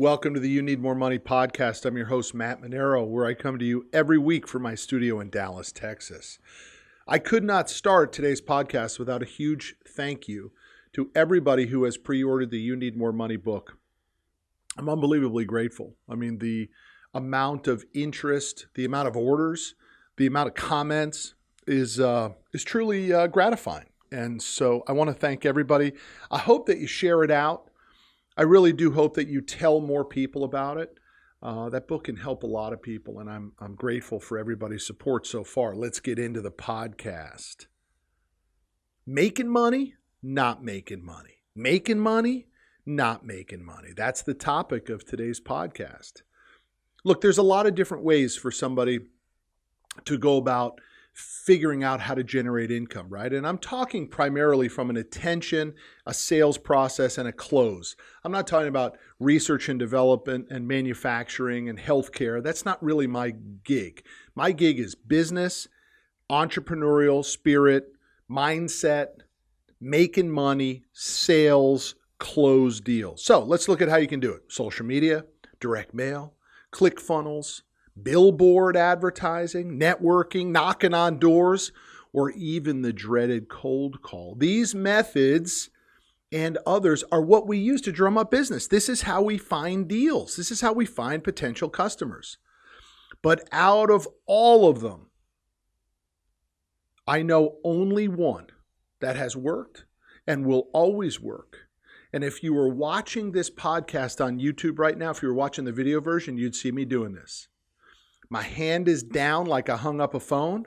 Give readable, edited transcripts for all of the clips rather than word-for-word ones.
Welcome to the You Need More Money podcast. I'm your host, Matt Manero, where I come to you every week from my studio in Dallas, Texas. I could not start today's podcast without a huge thank you to everybody who has pre-ordered the You Need More Money book. I'm unbelievably grateful. I mean, the amount of interest, the amount of orders, the amount of comments is truly gratifying. And so I want to thank everybody. I hope that you share it out. I really do hope that you tell more people about it. That book can help a lot of people, and I'm grateful for everybody's support so far. Let's get into the podcast. Making money, not making money. Making money, not making money. That's the topic of today's podcast. Look, there's a lot of different ways for somebody to go about figuring out how to generate income, right? And I'm talking primarily from an attention, a sales process, and a close. I'm not talking about research and development and manufacturing and healthcare. That's not really my gig. My gig is business, entrepreneurial spirit, mindset, making money, sales, close deals. So let's look at how you can do it. Social media, direct mail, ClickFunnels, billboard advertising, networking, knocking on doors, or even the dreaded cold call. These methods and others are what we use to drum up business. This is how we find deals. This is how we find potential customers. But out of all of them, I know only one that has worked and will always work. And if you were watching this podcast on YouTube right now, if you were watching the video version, you'd see me doing this. My hand is down like I hung up a phone,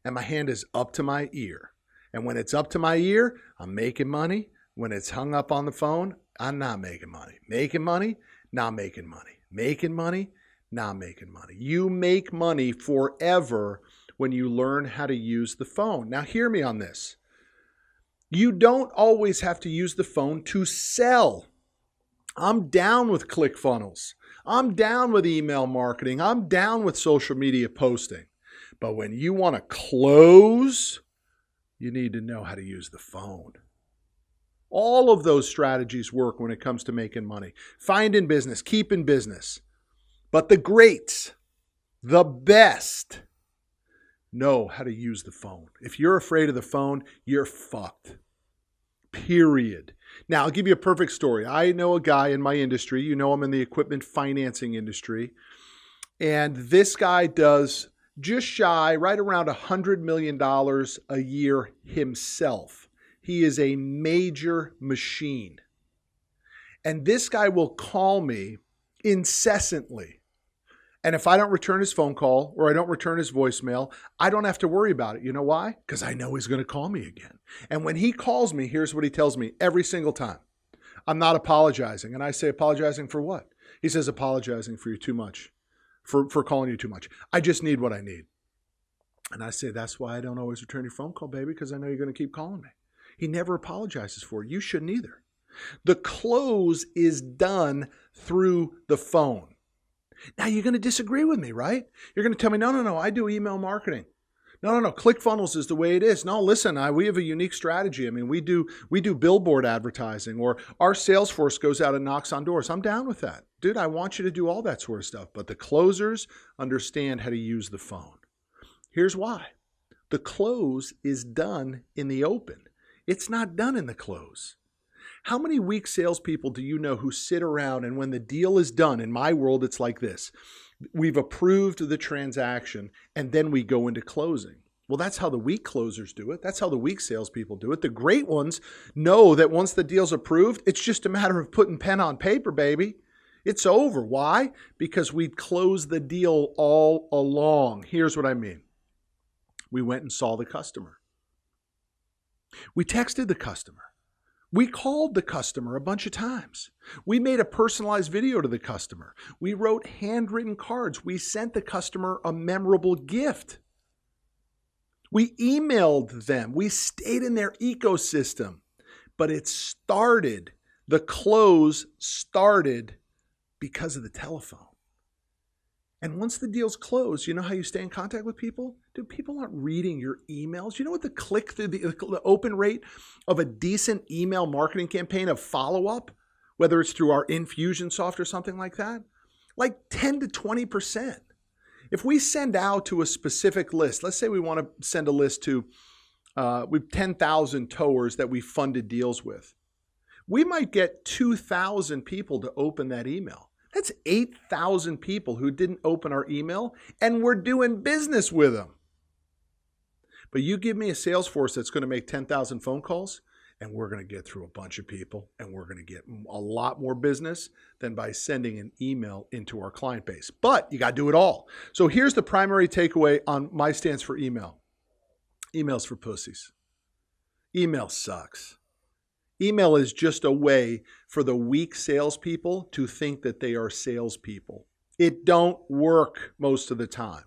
and my hand is up to my ear. And when it's up to my ear, I'm making money. When it's hung up on the phone, I'm not making money. Making money, not making money. Making money, not making money. You make money forever when you learn how to use the phone. Now, hear me on this. You don't always have to use the phone to sell. I'm down with ClickFunnels. I'm down with email marketing. I'm down with social media posting. But when you want to close, you need to know how to use the phone. All of those strategies work when it comes to making money. Find in business, keep in business. But the greats, the best, know how to use the phone. If you're afraid of the phone, you're fucked. Period. Now, I'll give you a perfect story. I know a guy in my industry. You know, I'm in the equipment financing industry. And this guy does just shy, right around $100 million a year himself. He is a major machine. And this guy will call me incessantly. And if I don't return his phone call or I don't return his voicemail, I don't have to worry about it. You know why? Because I know he's going to call me again. And when he calls me, here's what he tells me every single time. I'm not apologizing. And I say, apologizing for what? He says, apologizing for you too much, for calling you too much. I just need what I need. And I say, that's why I don't always return your phone call, baby, because I know you're going to keep calling me. He never apologizes for it. You shouldn't either. The close is done through the phone. Now, you're going to disagree with me, right? You're going to tell me, no, I do email marketing. No, ClickFunnels is the way it is. No, listen, we have a unique strategy. I mean, we do billboard advertising, or our sales force goes out and knocks on doors. I'm down with that. Dude, I want you to do all that sort of stuff. But the closers understand how to use the phone. Here's why. The close is done in the open. It's not done in the close. How many weak salespeople do you know who sit around and when the deal is done, in my world, it's like this. We've approved the transaction and then we go into closing. Well, that's how the weak closers do it. That's how the weak salespeople do it. The great ones know that once the deal's approved, it's just a matter of putting pen on paper, baby. It's over. Why? Because we closed the deal all along. Here's what I mean. We went and saw the customer. We texted the customer. We called the customer a bunch of times. We made a personalized video to the customer. We wrote handwritten cards. We sent the customer a memorable gift. We emailed them. We stayed in their ecosystem. But it started, the close started because of the telephone. And once the deal's closed, you know how you stay in contact with people? Dude, people aren't reading your emails. You know what the click through the open rate of a decent email marketing campaign of follow-up whether it's through our Infusionsoft or something like that, like 10 to 20%. If we send out to a specific list, let's say we want to send a list to with 10,000 towers that we funded deals with, we might get 2,000 people to open that email. That's 8,000 people who didn't open our email, and we're doing business with them. But you give me a sales force that's going to make 10,000 phone calls, and we're going to get through a bunch of people, and we're going to get a lot more business than by sending an email into our client base. But you got to do it all. So here's the primary takeaway on my stance for email. Email's for pussies. Email sucks. Email is just a way for the weak salespeople to think that they are salespeople. It don't work most of the time.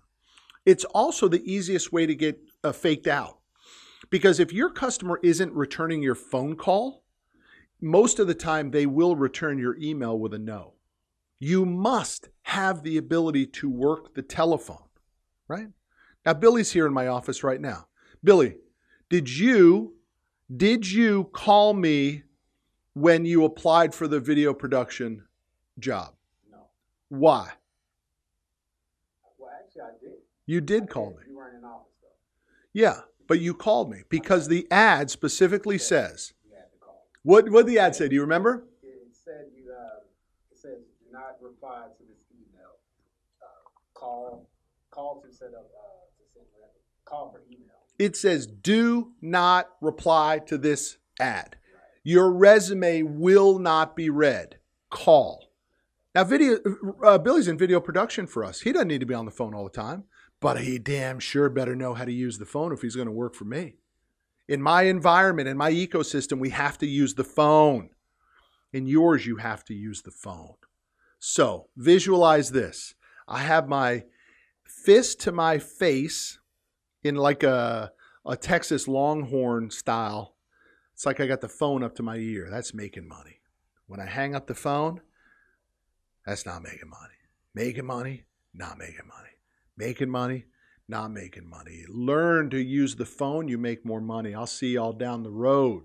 It's also the easiest way to get faked out. Because if your customer isn't returning your phone call, most of the time they will return your email with a no. You must have the ability to work the telephone, right? Now, Billy's here in my office right now. Billy, did you call me when you applied for the video production job? No. Why? Well, actually, I did. You did call me. You weren't in office, though. Yeah, but you called me because the ad specifically says. You had to call. What did the ad say? Do you remember? It said it says do not reply to this email. Call to set up call for email. It says do not reply to this ad. Your resume will not be read. Call. Now, Billy's in video production for us. He doesn't need to be on the phone all the time, but he damn sure better know how to use the phone if he's going to work for me. In my environment, in my ecosystem, we have to use the phone. In yours, you have to use the phone. So visualize this. I have my fist to my face in like a Texas Longhorn style. It's like I got the phone up to my ear. That's making money. When I hang up the phone, that's not making money. Making money, not making money. Making money, not making money. Learn to use the phone, you make more money. I'll see y'all down the road.